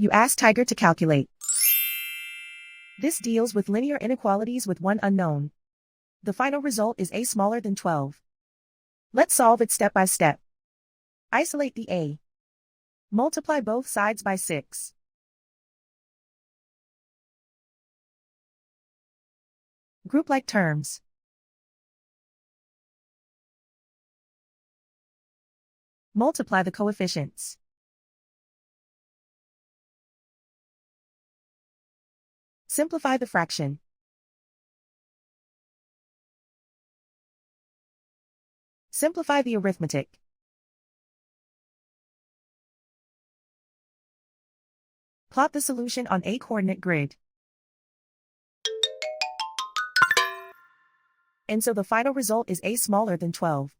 You ask Tiger to calculate. This deals with linear inequalities with one unknown. The final result is a smaller than 12. Let's solve it step by step. Isolate the a. Multiply both sides by 6. Group like terms. Multiply the coefficients. Simplify the fraction. Simplify the arithmetic. Plot the solution on a coordinate grid. And so the final result is a smaller than 12.